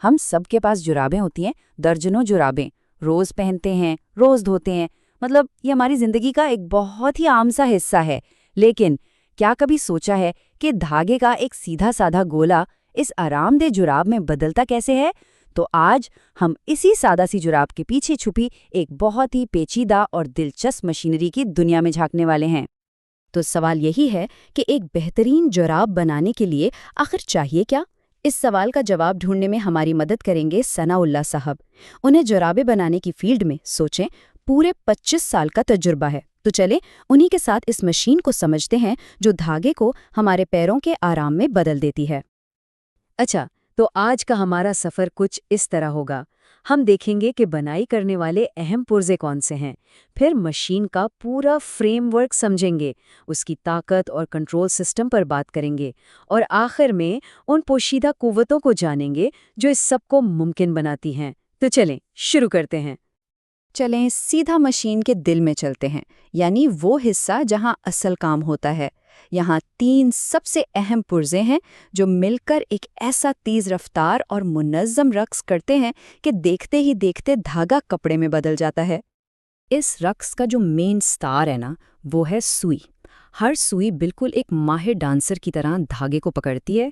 हम सबके पास जुराबें होती हैं, दर्जनों जुराबें। रोज पहनते हैं, रोज धोते हैं। मतलब ये हमारी जिंदगी का एक बहुत ही आम सा हिस्सा है। लेकिन क्या कभी सोचा है कि धागे का एक सीधा साधा गोला इस आरामदेह जुराब में बदलता कैसे है? तो आज हम इसी सादा सी जुराब के पीछे छुपी एक बहुत ही पेचीदा और दिलचस्प मशीनरी की दुनिया में झांकने वाले हैं। तो सवाल यही है कि एक बेहतरीन जुराब बनाने के लिए आखिर चाहिए क्या? इस सवाल का जवाब ढूंढने में हमारी मदद करेंगे सनाउल्लाह साहब। उन्हें जुराबें बनाने की फील्ड में सोचें पूरे 25 साल का तजुर्बा है। तो चले उन्हीं के साथ इस मशीन को समझते हैं जो धागे को हमारे पैरों के आराम में बदल देती है। अच्छा, तो आज का हमारा सफ़र कुछ इस तरह होगा। हम देखेंगे कि बनाई करने वाले अहम पुर्जे कौन से हैं, फिर मशीन का पूरा फ्रेमवर्क समझेंगे, उसकी ताकत और कंट्रोल सिस्टम पर बात करेंगे, और आखिर में उन पोशीदा कुव्वतों को जानेंगे जो इस सब को मुमकिन बनाती हैं। तो चलें, शुरू करते हैं। चलें सीधा मशीन के दिल में चलते हैं, यानी वो हिस्सा जहां असल काम होता है। यहाँ 3 सबसे अहम पुर्जे हैं जो मिलकर एक ऐसा तेज रफ्तार और मुनज़्ज़म रक्स करते हैं कि देखते ही देखते धागा कपड़े में बदल जाता है। इस रक्स का जो मेन स्टार है ना, वो है सुई। हर सुई बिल्कुल एक माहिर डांसर की तरह धागे को पकड़ती है,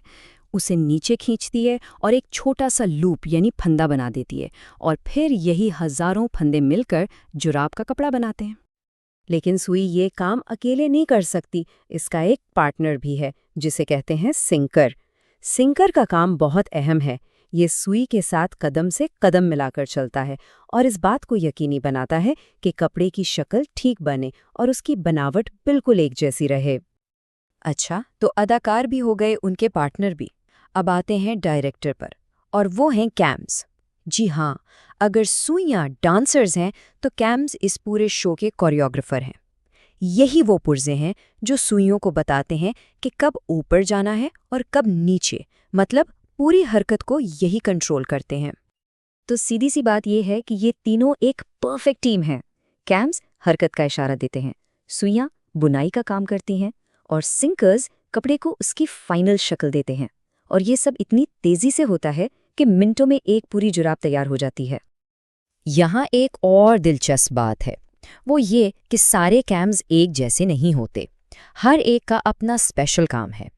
उसे नीचे खींचती है और एक छोटा सा लूप यानी फंदा बना देती है, और फिर यही हजारों फंदे मिलकर जुराब का कपड़ा बनाते हैं। लेकिन सुई ये काम अकेले नहीं कर सकती, इसका एक पार्टनर भी है जिसे कहते हैं सिंकर। सिंकर का काम बहुत अहम है। ये सुई के साथ कदम से कदम मिलाकर चलता है और इस बात को यकीनी बनाता है कि कपड़े की शक्ल ठीक बने और उसकी बनावट बिल्कुल एक जैसी रहे। अच्छा, तो अदाकार भी हो गए, उनके पार्टनर भी। अब आते हैं डायरेक्टर पर, और वो हैं कैम्स। जी हाँ, अगर सुइयाँ डांसर्स हैं तो कैम्स इस पूरे शो के कोरियोग्राफर हैं। यही वो पुर्जे हैं जो सुइयों को बताते हैं कि कब ऊपर जाना है और कब नीचे, मतलब पूरी हरकत को यही कंट्रोल करते हैं। तो सीधी सी बात यह है कि ये तीनों एक परफेक्ट टीम है। कैम्स हरकत का इशारा देते हैं, सुइयाँ बुनाई का काम करती हैं, और सिंकर्स कपड़े को उसकी फाइनल शक्ल देते हैं। और ये सब इतनी तेजी से होता है कि मिनटों में एक पूरी जुराब तैयार हो जाती है। यहाँ एक और दिलचस्प बात है, वो ये कि सारे कैम्स एक जैसे नहीं होते। हर एक का अपना स्पेशल काम है।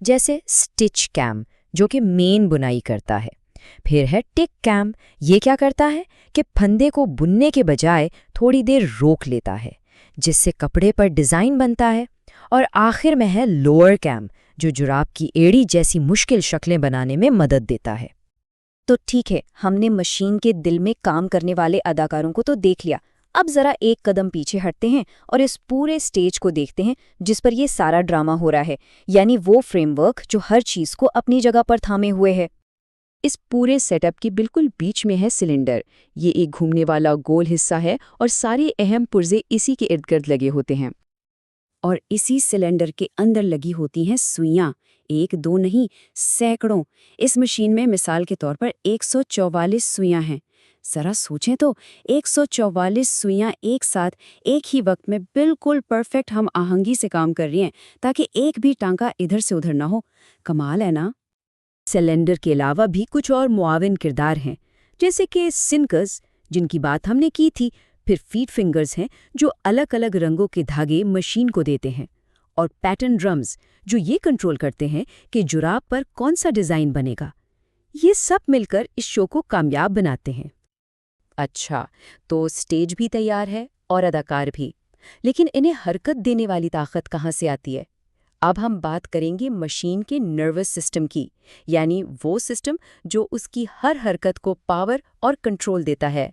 जैसे स्टिच कैम जो कि मेन बुनाई करता है। फिर है टिक कैम, ये क्या करता है कि फंदे को बुनने के बजाय थोड़ी देर रोक लेता है, जिससे कपड़े पर डिज़ाइन बनता है। और आखिर में है लोअर कैम, जो जुराब की एड़ी जैसी मुश्किल शक्लें बनाने में मदद देता है। तो ठीक है, हमने मशीन के दिल में काम करने वाले अदाकारों को तो देख लिया। अब जरा एक कदम पीछे हटते हैं और इस पूरे स्टेज को देखते हैं जिस पर ये सारा ड्रामा हो रहा है, यानी वो फ्रेमवर्क जो हर चीज को अपनी जगह पर थामे हुए है। इस पूरे सेटअप के बिल्कुल बीच में है सिलेंडर। ये एक घूमने वाला गोल हिस्सा है और सारे अहम पुर्जे इसी के इर्द गिर्द लगे होते हैं। और इसी सिलेंडर के अंदर लगी होती हैं सुइयां, एक दो नहीं, सैकड़ों। इस मशीन में मिसाल के तौर पर 144 सुइयां हैं। जरा सोचें तो, 144 सुइयां एक साथ एक ही वक्त में बिल्कुल परफेक्ट हम आहंगी से काम कर रही हैं, ताकि एक भी टांका इधर से उधर ना हो। कमाल है ना? सिलेंडर के अलावा भी कुछ और मुआविन किरदार हैं, जैसे कि सिंकर्स जिनकी बात हमने की थी। फिर फीड फिंगर्स हैं जो अलग अलग रंगों के धागे मशीन को देते हैं, और पैटर्न ड्रम्स जो ये कंट्रोल करते हैं कि जुराब पर कौन सा डिज़ाइन बनेगा। ये सब मिलकर इस शो को कामयाब बनाते हैं। अच्छा, तो स्टेज भी तैयार है और अदाकार भी, लेकिन इन्हें हरकत देने वाली ताकत कहाँ से आती है? अब हम बात करेंगे मशीन के नर्वस सिस्टम की, यानी वो सिस्टम जो उसकी हर हरकत को पावर और कंट्रोल देता है।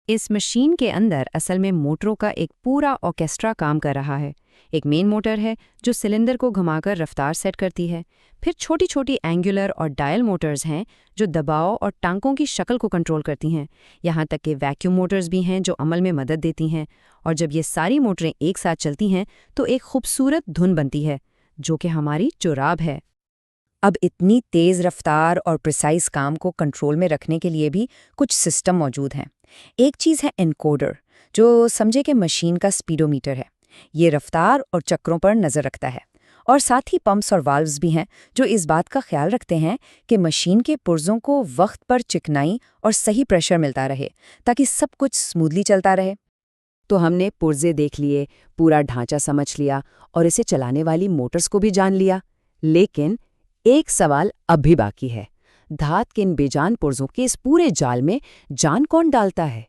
इस मशीन के अंदर असल में मोटरों का एक पूरा ऑर्केस्ट्रा काम कर रहा है। एक मेन मोटर है जो सिलेंडर को घुमाकर रफ्तार सेट करती है। फिर छोटी छोटी एंगुलर और डायल मोटर्स हैं जो दबाव और टांकों की शक्ल को कंट्रोल करती हैं। यहाँ तक कि वैक्यूम मोटर्स भी हैं जो अमल में मदद देती हैं। और जब ये सारी मोटरें एक साथ चलती हैं तो एक खूबसूरत धुन बनती है, जो कि हमारी जुराब है। अब इतनी तेज़ रफ्तार और प्रिसाइज काम को कंट्रोल में रखने के लिए भी कुछ सिस्टम मौजूद हैं। एक चीज़ है एनकोडर, जो समझे कि मशीन का स्पीडोमीटर है। ये रफ्तार और चक्रों पर नज़र रखता है, और साथ ही पंप्स और वाल्व्स भी हैं जो इस बात का ख्याल रखते हैं कि मशीन के पुर्जों को वक्त पर चिकनाई और सही प्रेशर मिलता रहे ताकि सब कुछ स्मूथली चलता रहे। तो हमने पुर्जे देख लिए, पूरा ढांचा समझ लिया और इसे चलाने वाली मोटर्स को भी जान लिया। लेकिन एक सवाल अब भी बाकी है, धात के इन बेजान पुर्जों के इस पूरे जाल में जान कौन डालता है?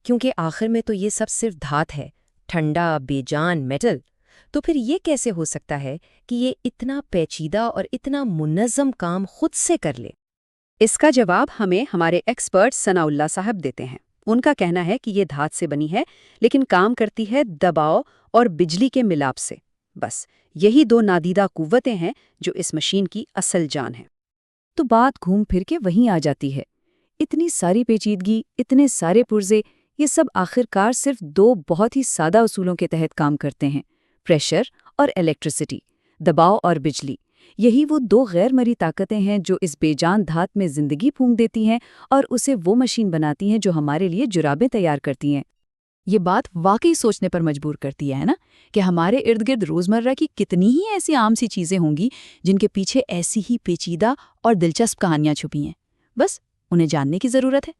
क्योंकि आखिर में तो ये सब सिर्फ धात है, ठंडा बेजान मेटल। तो फिर ये कैसे हो सकता है कि ये इतना पेचीदा और इतना मुनज़्ज़म काम खुद से कर ले? इसका जवाब हमें हमारे एक्सपर्ट सनाउल्लाह साहब देते हैं। उनका कहना है कि ये धात से बनी है, लेकिन काम करती है दबाव और बिजली के मिलाप से। बस यही दो नादीदा कुव्वतें हैं जो इस मशीन की असल जान है। तो बात घूम फिर के वहीं आ जाती है। इतनी सारी पेचीदगी, इतने सारे पुर्जे, ये सब आखिरकार सिर्फ दो बहुत ही सादा उसूलों के तहत काम करते हैं, प्रेशर और इलेक्ट्रिसिटी, दबाव और बिजली। यही वो दो गैर मरी ताकतें हैं जो इस बेजान धात में जिंदगी फूंक देती हैं और उसे वो मशीन बनाती हैं जो हमारे लिए जुराबें तैयार करती हैं। ये बात वाकई सोचने पर मजबूर करती है ना, कि हमारे इर्द गिर्द रोजमर्रा की कितनी ही ऐसी आम सी चीजें होंगी जिनके पीछे ऐसी ही पेचीदा और दिलचस्प कहानियां छुपी हैं। बस उन्हें जानने की जरूरत है।